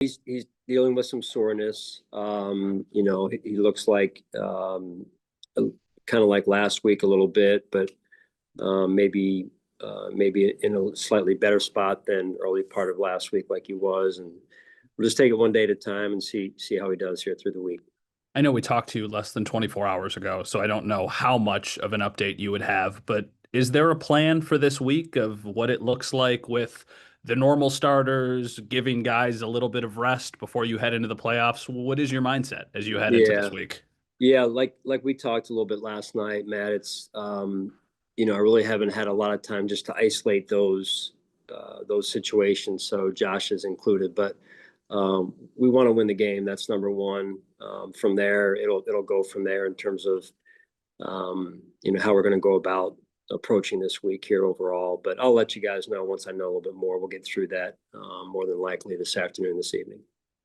He's dealing with some soreness. He looks like kind of like last week a little bit, but maybe in a slightly better spot than early part of last week, like he was. And we'll just take it one day at a time and see how he does here through the week. I know we talked to you less than 24 hours ago, so I don't know how much of an update you would have, but is there a plan for this week of what it looks like with the normal starters, giving guys a little bit of rest before you head into the playoffs? What is your mindset as you head into this Yeah, week? yeah. Like we talked a little bit last night, Matt. It's I really haven't had a lot of time just to isolate those situations. So Josh is included, but we want to win the game. That's number one. From there, it'll go from there in terms of how we're going to go about approaching this week here overall. But I'll let you guys know once I know a little bit more. We'll get through that more than likely this afternoon, this evening.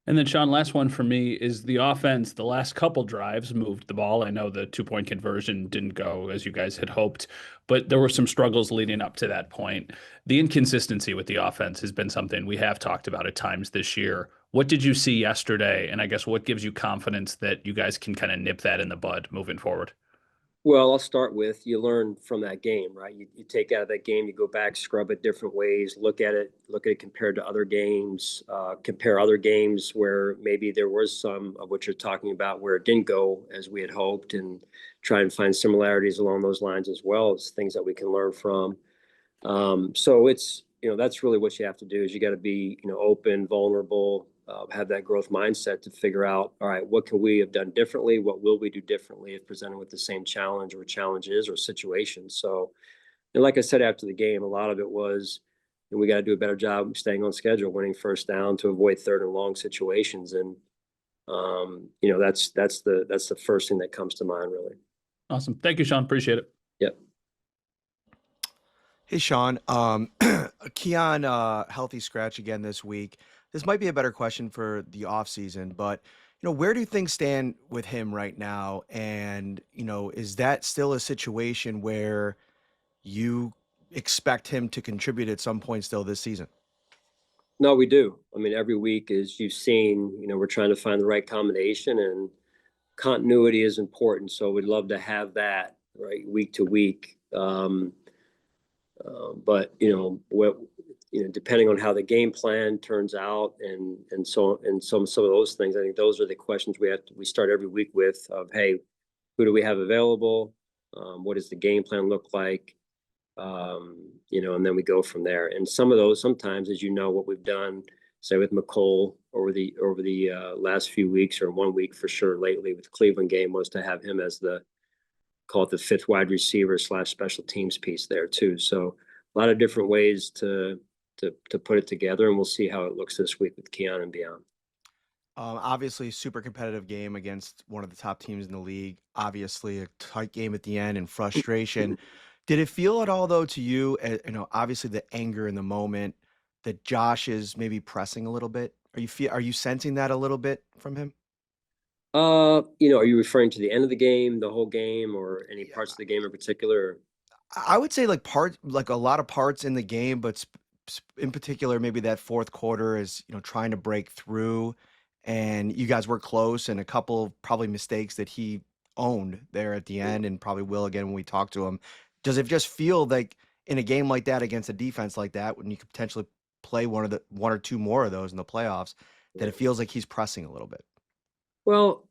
And then, Sean, last one for me is the offense. The last couple drives moved the ball. I know the 2 point conversion didn't go as you guys had hoped, but there were some struggles leading up to that point. The inconsistency with the offense has been something we have talked about at times this year. What did you see yesterday? And I guess what gives you confidence that you guys can kind of nip that in the bud moving forward? Well, I'll start with you learn from that game, right? You take out of that game, you go back, scrub it different ways, look at it compared to other games, compare other games where maybe there was some of what you're talking about where it didn't go as we had hoped, and try and find similarities along those lines as well as things that we can learn from. So it's, that's really what you have to do is you got to be, open, vulnerable, have that growth mindset to figure out, all right, what can we have done differently? What will we do differently if presented with the same challenge or challenges or situations? So, and like I said, after the game, a lot of it was, and we got to do a better job staying on schedule, winning first down to avoid third and long situations. And, that's the first thing that comes to mind, really. Awesome. Thank you, Sean. Appreciate it. Yep. Hey, Sean. Keon, healthy scratch again this week. This might be a better question for the offseason, but where do things stand with him right now? And is that still a situation where you expect him to contribute at some point still this season? No, we do. I mean, every week, as you've seen, we're trying to find the right combination, and continuity is important. So we'd love to have that right week to week. But depending on how the game plan turns out, and some of those things, I think those are the questions we start every week with of, hey, who do we have available? What does the game plan look like? And then we go from there. And some of those, sometimes, as what we've done, say with McCole over the last few weeks, or 1 week for sure lately with the Cleveland game, was to have him as call it the fifth wide receiver / special teams piece there too. So a lot of different ways to put it together, and we'll see how it looks this week with Keon and beyond. Obviously, super competitive game against one of the top teams in the league. Obviously, a tight game at the end and frustration. Did it feel at all, though, to you, obviously the anger in the moment, that Josh is maybe pressing a little bit? Are you sensing that a little bit from him? Are you referring to the end of the game, the whole game, or any Yeah, parts of the game in particular? I would say like a lot of parts in the game, but in particular, maybe that fourth quarter is, trying to break through, and you guys were close, and a couple of probably mistakes that he owned there at the end, and probably will again when we talk to him. Does it just feel like in a game like that against a defense like that, when you could potentially play one or two more of those in the playoffs, that it feels like he's pressing a little bit? Well,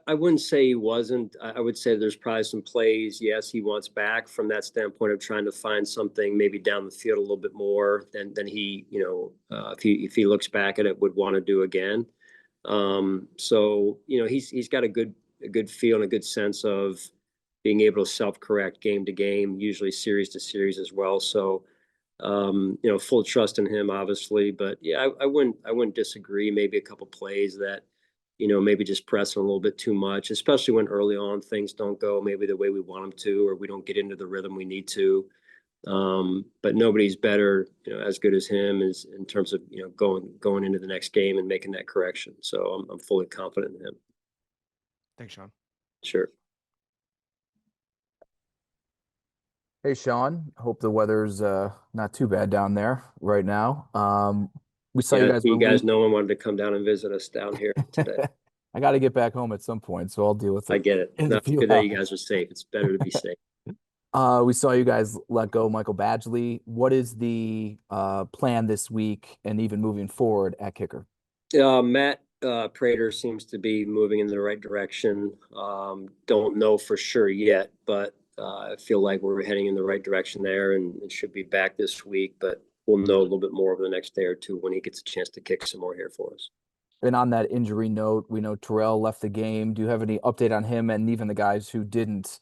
I wouldn't say he wasn't. I would say there's probably some plays, yes, he wants back from that standpoint of trying to find something maybe down the field a little bit more than he, if he looks back at it, would want to do again. So he's got a good feel and a good sense of being able to self-correct game to game, usually series to series as well. So full trust in him, obviously. But yeah, I wouldn't disagree. Maybe a couple plays that maybe just pressing a little bit too much, especially when early on things don't go maybe the way we want them to, or we don't get into the rhythm we need to. But nobody's better, as good as him is in terms of going into the next game and making that correction. So I'm fully confident in him. Thanks, Sean. Sure. Hey Sean, hope the weather's not too bad down there right now. We saw Yeah, you guys you guys, relieve. no one wanted to come down and visit us down here today. I got to get back home at some point, so I'll deal with I it get it. in No, the it's field good that you house. guys are safe. It's better to be safe. We saw you guys let go Michael Badgley. What is the plan this week and even moving forward at kicker? Matt Prater seems to be moving in the right direction. Don't know for sure yet, but I feel like we're heading in the right direction there, and it should be back this week. But we'll know a little bit more over the next day or two when he gets a chance to kick some more here for us. And on that injury note, we know Terrel left the game. Do you have any update on him and even the guys who didn't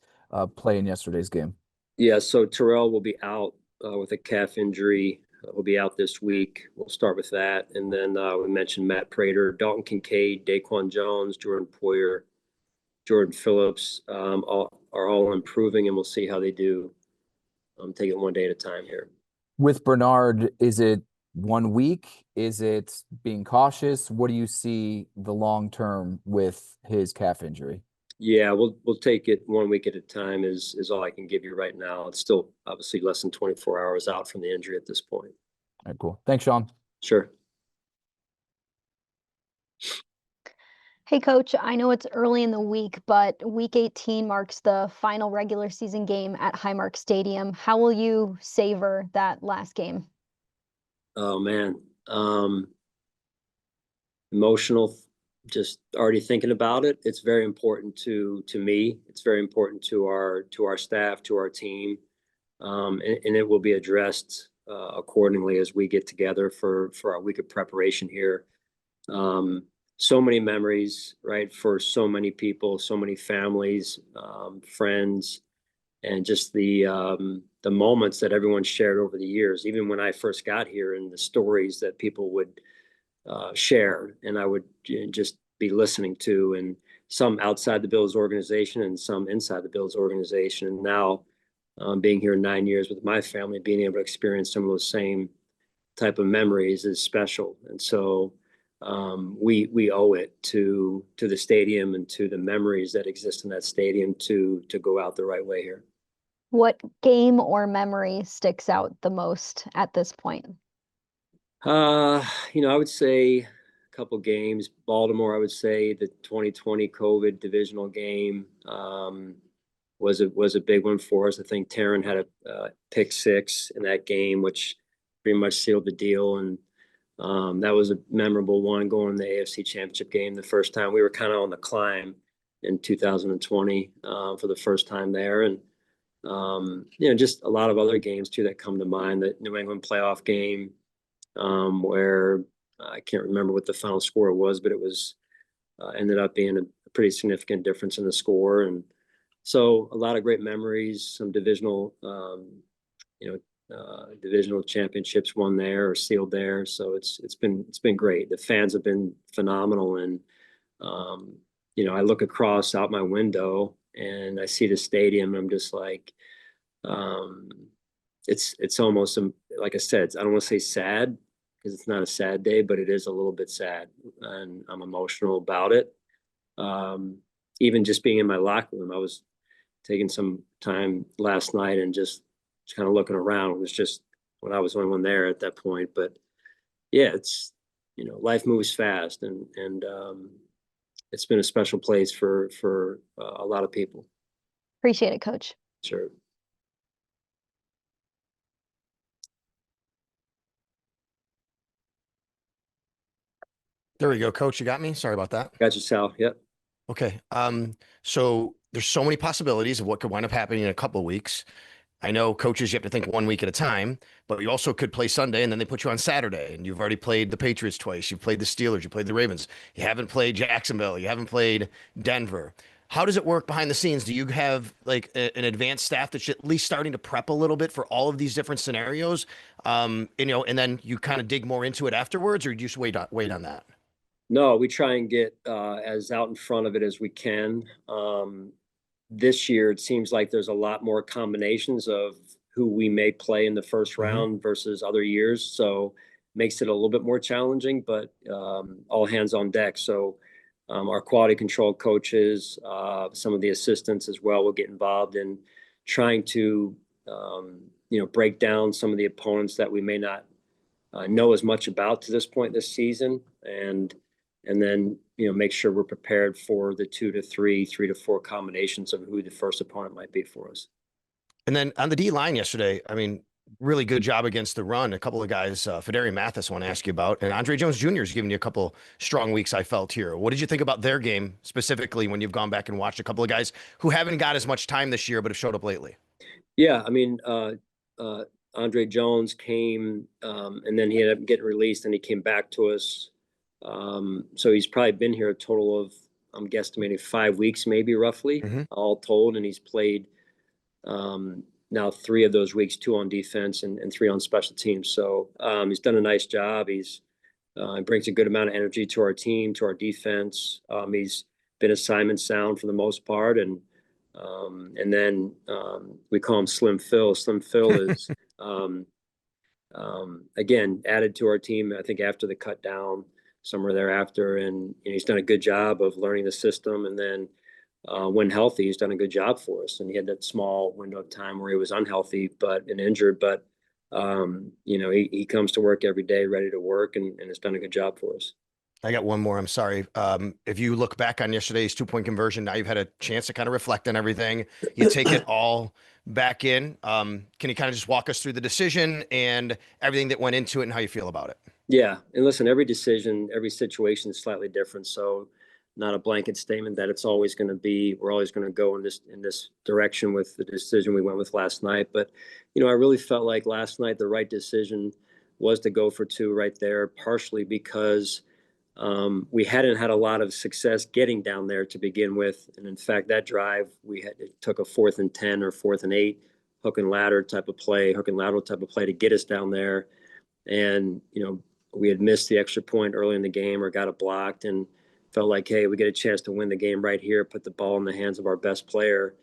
play in yesterday's game? Yeah, so Terrell will be out with a calf injury. He'll be out this week. We'll start with that. And then we mentioned Matt Prater, Dalton Kincaid, Daquan Jones, Jordan Poyer, Jordan Phillips are all improving, and we'll see how they do. Take it one day at a time here. With Bernard, is it 1 week? Is it being cautious? What do you see the long term with his calf injury? Yeah, we'll take it 1 week at a time is all I can give you right now. It's still obviously less than 24 hours out from the injury at this point. All right, cool. Thanks, Sean. Sure. Hey, Coach, I know it's early in the week, but Week 18 marks the final regular season game at Highmark Stadium. How will you savor that last game? Oh, man. Emotional, just already thinking about it. It's very important to me. It's very important to our staff, to our team, and it will be addressed accordingly as we get together for our week of preparation here. So many memories, right, for so many people, so many families, friends, and just the moments that everyone shared over the years. Even when I first got here, and the stories that people would share, and I would just be listening to, and some outside the Bills organization and some inside the Bills organization. And now, being here 9 years with my family, being able to experience some of those same type of memories is special. And so we owe it to the stadium and to the memories that exist in that stadium to go out the right way here. What game or memory sticks out the most at this point? I would say a couple games. Baltimore, I would say the 2020 COVID divisional game was a big one for us. I think Taryn had a pick six in that game, which pretty much sealed the deal. And that was a memorable one, going to the AFC Championship game the first time. We were kind of on the climb in 2020 for the first time there. And, just a lot of other games, too, that come to mind. The New England playoff game, where I can't remember what the final score was, but it was ended up being a pretty significant difference in the score. And so a lot of great memories, some divisional, divisional championships won there or sealed there. So it's been great. The fans have been phenomenal. And, I look across out my window and I see the stadium. I'm just like, it's almost, like I said, I don't want to say sad, because it's not a sad day, but it is a little bit sad, and I'm emotional about it. Even just being in my locker room, I was taking some time last night and just kind of looking around. It was just when I was the only one there at that point. But yeah, it's, life moves fast, and it's been a special place for a lot of people. Appreciate it, Coach. Sure. There we go, Coach. You got me? Sorry about that. Got you, Sal. Yep. Okay. So there's so many possibilities of what could wind up happening in a couple of weeks. I know, coaches, you have to think 1 week at a time, but you also could play Sunday and then they put you on Saturday, and you've already played the Patriots twice. You've played the Steelers. You played the Ravens. You haven't played Jacksonville. You haven't played Denver. How does it work behind the scenes? Do you have like an advanced staff that's at least starting to prep a little bit for all of these different scenarios? And then you kind of dig more into it afterwards, or do you just wait on that? No, we try and get as out in front of it as we can. This year, it seems like there's a lot more combinations of who we may play in the first round versus other years. So makes it a little bit more challenging, but all hands on deck. So our quality control coaches, some of the assistants as well, will get involved in trying to, break down some of the opponents that we may not know as much about to this point this season, and then make sure we're prepared for the 2 to 3, 3 to 4 combinations of who the first opponent might be for us. And then on the D line yesterday, I mean, really good job against the run. A couple of guys, Federi Mathis, I want to ask you about, and Andre Jones Jr. has given you a couple strong weeks, I felt here. What did you think about their game specifically when you've gone back and watched a couple of guys who haven't got as much time this year but have showed up lately? Yeah, I mean, Andre Jones came, and then he ended up getting released, and he came back to us. So he's probably been here a total of, I'm guesstimating 5 weeks, maybe roughly, all told, and he's played now 3 of those weeks, 2 on defense and 3 on special teams. So he's done a nice job. He brings a good amount of energy to our team, to our defense. He's been assignment sound for the most part, and then we call him Slim Phil. Slim Phil is again added to our team, I think, after the cut down, somewhere thereafter, and he's done a good job of learning the system. And then when healthy, he's done a good job for us. And he had that small window of time where he was unhealthy and injured, but he comes to work every day ready to work, and has done a good job for us. I got one more. I'm sorry. If you look back on yesterday's 2-point conversion, now you've had a chance to kind of reflect on everything. You take it all back in. Can you kind of just walk us through the decision and everything that went into it and how you feel about it? Yeah. And listen, every decision, every situation is slightly different. So not a blanket statement that we're always going to go in this direction with the decision we went with last night. But, I really felt like last night the right decision was to go for 2 right there, partially because we hadn't had a lot of success getting down there to begin with. And in fact, that drive, it took a 4th and 10 or 4th and 8 hook and lateral type of play to get us down there. And, we had missed the extra point early in the game or got it blocked, and felt like, hey, we get a chance to win the game right here, put the ball in the hands of our best player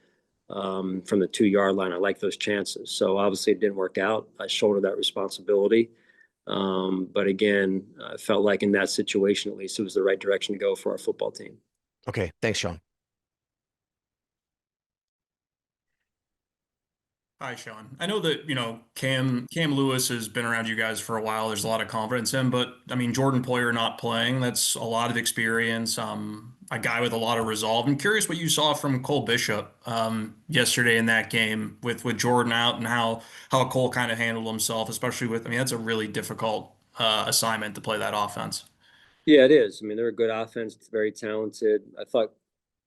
from the 2-yard line. I like those chances. So obviously it didn't work out. I shouldered that responsibility. But again, I felt like in that situation, at least, it was the right direction to go for our football team. Okay. Thanks, Sean. Hi, Sean. I know that, Cam Lewis has been around you guys for a while. There's a lot of confidence in, but I mean, Jordan Poyer not playing, that's a lot of experience. A guy with a lot of resolve. I'm curious what you saw from Cole Bishop yesterday in that game with Jordan out, and how Cole kind of handled himself, especially that's a really difficult assignment to play that offense. Yeah, it is. I mean, they're a good offense. It's very talented. I thought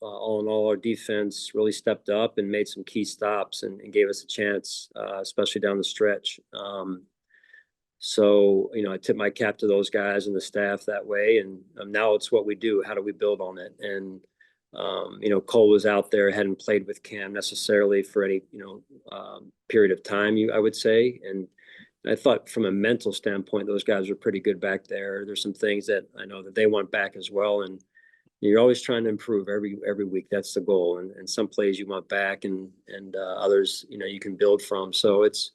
all in all, our defense really stepped up and made some key stops and gave us a chance, especially down the stretch. So, I tip my cap to those guys and the staff that way. And now it's what we do. How do we build on it? And, Cole was out there, hadn't played with Cam necessarily for any, period of time, I would say. And I thought from a mental standpoint, those guys were pretty good back there. There's some things that I know that they want back as well. And you're always trying to improve every week. That's the goal. And some plays you want back, and others, you can build from. So it's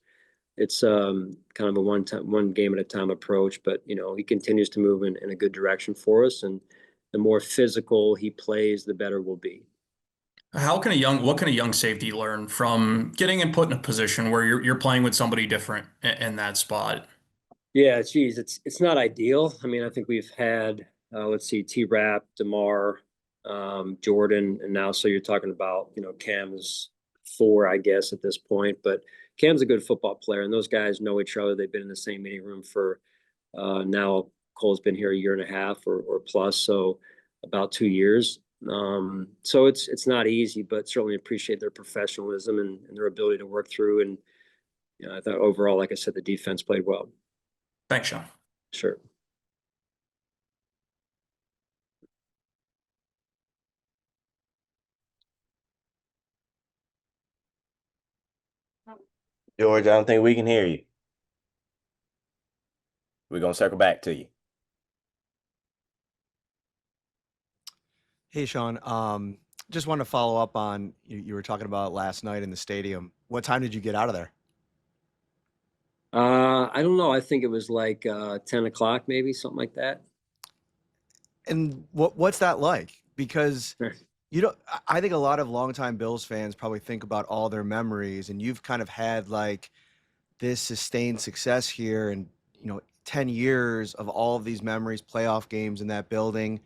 kind of a one game at a time approach. But he continues to move in a good direction for us. And the more physical he plays, the better we'll be. What can a young safety learn from getting and put in a position where you're playing with somebody different in that spot? Yeah, geez, it's not ideal. I mean, I think we've had let's see, T-Rap, DeMar, Jordan, and now, so you're talking about, Cam's 4, I guess, at this point. But Cam's a good football player, and those guys know each other. They've been in the same meeting room for now. Cole's been here a year and a half or plus, so about 2 years. So it's not easy, but certainly appreciate their professionalism and their ability to work through. And I thought overall, like I said, the defense played well. Thanks, Sean. Sure. George, I don't think we can hear you. We're going to circle back to you. Hey, Sean. Just wanted to follow up on you were talking about last night in the stadium. What time did you get out of there? I don't know. I think it was like 10 o'clock, maybe something like that. And what's that like? Because I think a lot of longtime Bills fans probably think about all their memories, and you've kind of had like this sustained success here, and 10 years of all of these memories, playoff games in that building.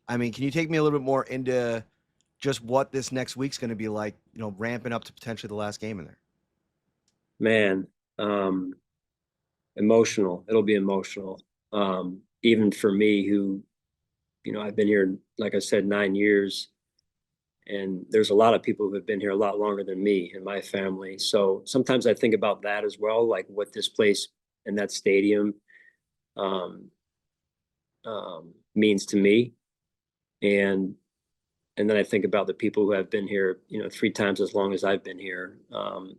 I mean, can you take me a little bit more into just what this next week's going to be like, ramping up to potentially the last game in there? Man, emotional. It'll be emotional. Even for me who, I've been here, like I said, 9 years, and there's a lot of people who have been here a lot longer than me and my family. So sometimes I think about that as well, like what this place and that stadium means to me. And then I think about the people who have been here, 3 times as long as I've been here, and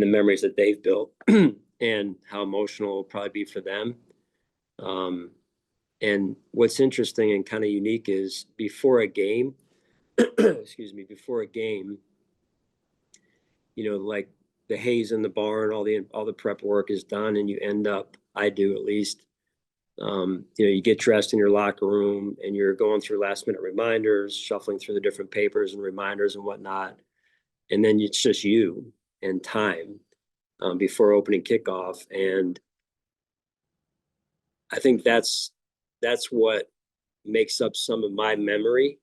the memories that they've built and how emotional it'll probably be for them. And what's interesting and kind of unique is before a game, before a game, like the hay's in the barn, all the prep work is done, and you end up, I do at least, you get dressed in your locker room and you're going through last minute reminders, shuffling through the different papers and reminders and whatnot. And then it's just you and time before opening kickoff. And I think that's what makes up some of my memories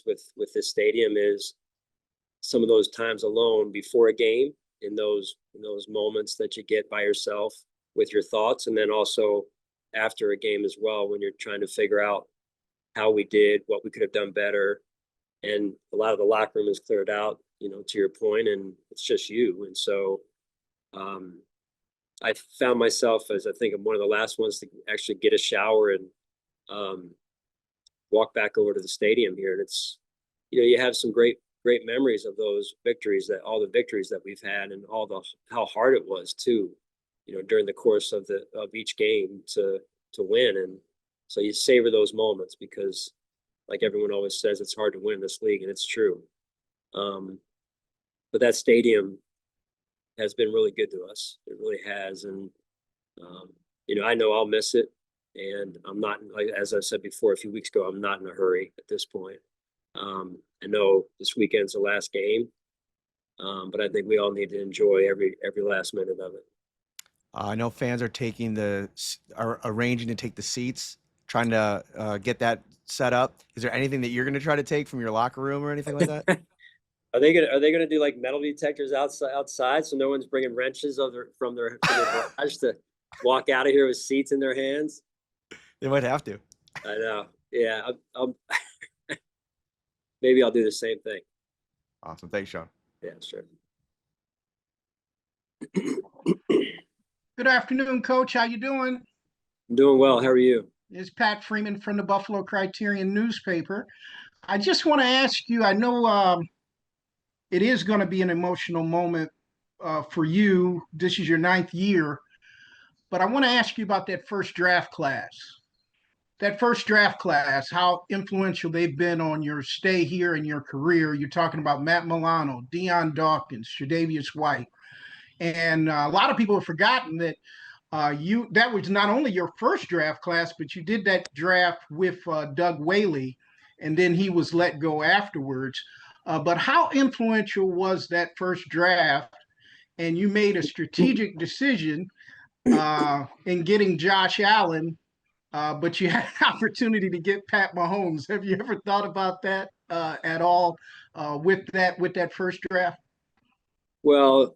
with this stadium, is some of those times alone before a game, in those moments that you get by yourself with your thoughts, and then also after a game as well, when you're trying to figure out how we did, what we could have done better. And a lot of the locker room is cleared out, to your point, and it's just you. And so I found myself, as I think I'm one of the last ones to actually get a shower and walk back over to the stadium here. And it's, you have some great memories of those victories, all the victories that we've had, and how hard it was too, during the course of each game to win. And so you savor those moments, because like everyone always says, it's hard to win this league, and it's true. But that stadium has been really good to us. It really has. And, I know I'll miss it, and I'm not, like, as I said before, a few weeks ago, I'm not in a hurry at this point. I know this weekend's the last game, but I think we all need to enjoy every last minute of it. I know fans are arranging to take the seats, trying to get that set up. Is there anything that you're going to try to take from your locker room or anything like that? Are they gonna do like metal detectors outside, so no one's bringing wrenches from their garage to walk out of here with seats in their hands? They might have to. I know. Yeah, I'll maybe I'll do the same thing. Awesome. Thanks, Sean. Yeah, sure. Good afternoon, Coach. How you doing? I'm doing well. How are you? It's Pat Freeman from the Buffalo Criterion newspaper. I just want to ask you, I know it is going to be an emotional moment for you. This is your 9th year, but I want to ask you about that first draft class. That first draft class, how influential they've been on your stay here and your career. You're talking about Matt Milano, Deion Dawkins, Tre'Davious White. And a lot of people have forgotten that that was not only your first draft class, but you did that draft with Doug Whaley, and then he was let go afterwards. But how influential was that first draft? And you made a strategic decision in getting Josh Allen, but you had an opportunity to get Pat Mahomes. Have you ever thought about that at all with that first draft? Well,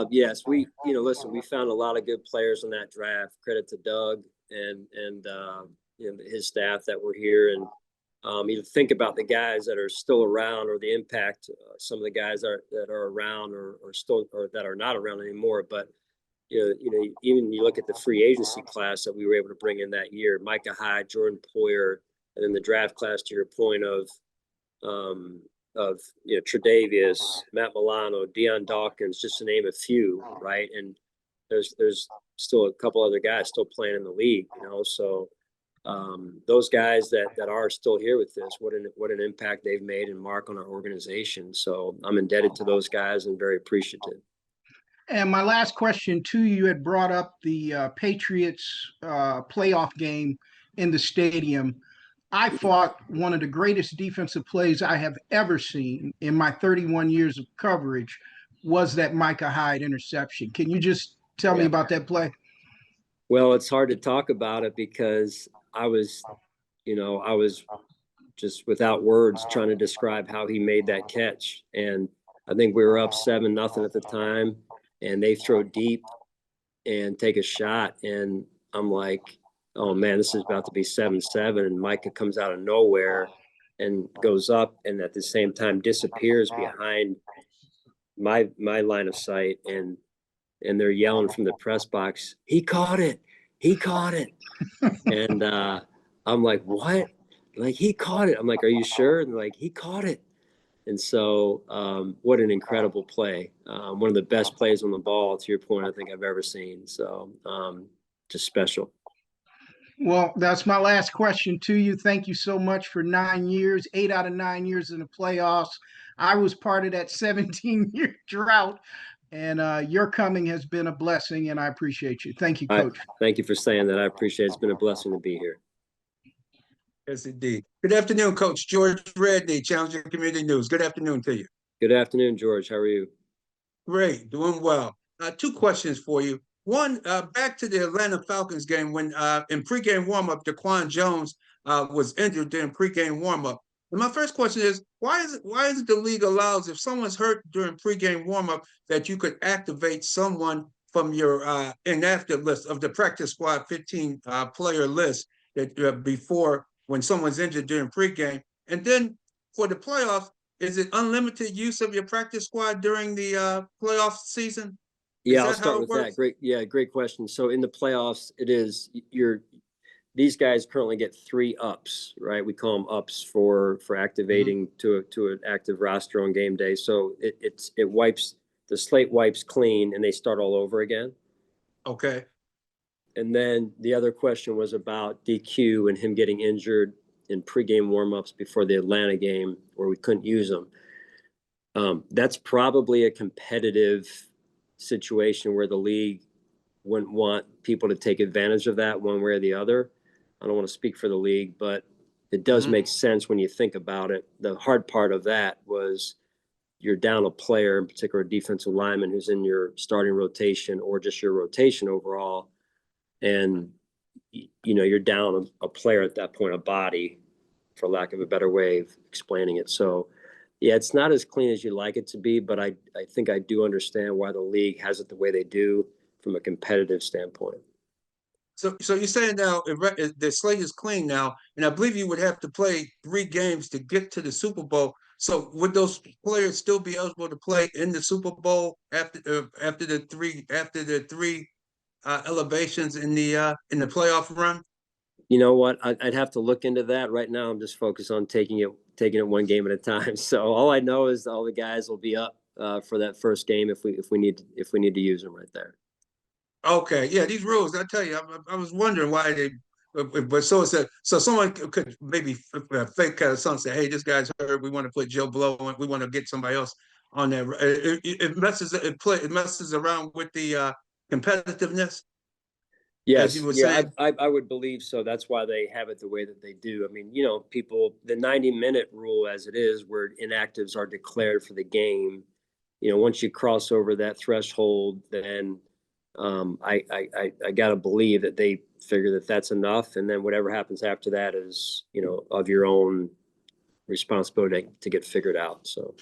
yes, listen, we found a lot of good players in that draft. Credit to Doug and his staff that were here. And you think about the guys that are still around, or the impact some of the guys that are around or that are not around anymore. But even you look at the free agency class that we were able to bring in that year: Micah Hyde, Jordan Poyer, and then the draft class, to your point, of Tre'Davious, Matt Milano, Deion Dawkins, just to name a few, right? And there's still a couple other guys still playing in the league, So those guys that are still here with this, what an impact they've made and mark on our organization. So I'm indebted to those guys and very appreciative. And my last question too, you had brought up the Patriots playoff game in the stadium. I thought one of the greatest defensive plays I have ever seen in my 31 years of coverage was that Micah Hyde interception. Can you just tell me about that play? Well, it's hard to talk about it because I was just without words trying to describe how he made that catch. And I think we were up 7-0 at the time, and they throw deep and take a shot. And I'm like, oh man, this is about to be 7-7. And Micah comes out of nowhere and goes up, and at the same time disappears behind my line of sight. And they're yelling from the press box, he caught it. He caught it. And I'm like, what? Like, he caught it. I'm like, are you sure? And they're like, he caught it. And so what an incredible play. One of the best plays on the ball, to your point, I think I've ever seen. So just special. Well, that's my last question to you. Thank you so much for 9 years, 8 out of 9 years in the playoffs. I was part of that 17-year drought, and your coming has been a blessing, and I appreciate you. Thank you, Coach. Thank you for saying that. I appreciate it. It's been a blessing to be here. Yes, indeed. Good afternoon, Coach George Redney, Challenger Community News. Good afternoon to you. Good afternoon, George. How are you? Great, doing well. 2 questions for you. One, back to the Atlanta Falcons game when in pregame warmup, Daquan Jones was injured during pregame warmup. And my first question is, why is it the league allows if someone's hurt during pregame warmup that you could activate someone from your inactive list of the practice squad 15 player list that before when someone's injured during pregame, and then for the playoffs, is it unlimited use of your practice squad during the playoff season? Yeah, I'll start with that. Great question. So in the playoffs, it is these guys currently get 3 ups, right? We call them ups for activating to an active roster on game day. So it wipes the slate wipes clean and they start all over again. Okay. And then the other question was about DQ and him getting injured in pregame warmups before the Atlanta game where we couldn't use him. That's probably a competitive situation where the league wouldn't want people to take advantage of that one way or the other. I don't want to speak for the league, but it does make sense when you think about it. The hard part of that was you're down a player, in particular a defensive lineman who's in your starting rotation or just your rotation overall. And, you're down a player at that point, a body, for lack of a better way of explaining it. So, yeah, it's not as clean as you'd like it to be, but I think I do understand why the league has it the way they do from a competitive standpoint. So you're saying now the slate is clean now, and I believe you would have to play 3 games to get to the Super Bowl. So would those players still be eligible to play in the Super Bowl after the three elevations in the playoff run? You know what? I'd have to look into that. Right now, I'm just focused on taking it one game at a time. So all I know is all the guys will be up for that first game if we need to use them right there. Okay, yeah, these rules. I tell you, I was wondering why they. But so someone could maybe fake kind of something, say, "Hey, this guy's hurt. We want to put Joe Blow on. We want to get somebody else on there." It messes around with the competitiveness. Yes, you were yeah, saying. I would believe so. That's why they have it the way that they do. I mean, people, the 90-minute rule as it is, where inactives are declared for the game, once you cross over that threshold, then I got to believe that they figure that that's enough. And then whatever happens after that is, of your own responsibility to get figured out. So.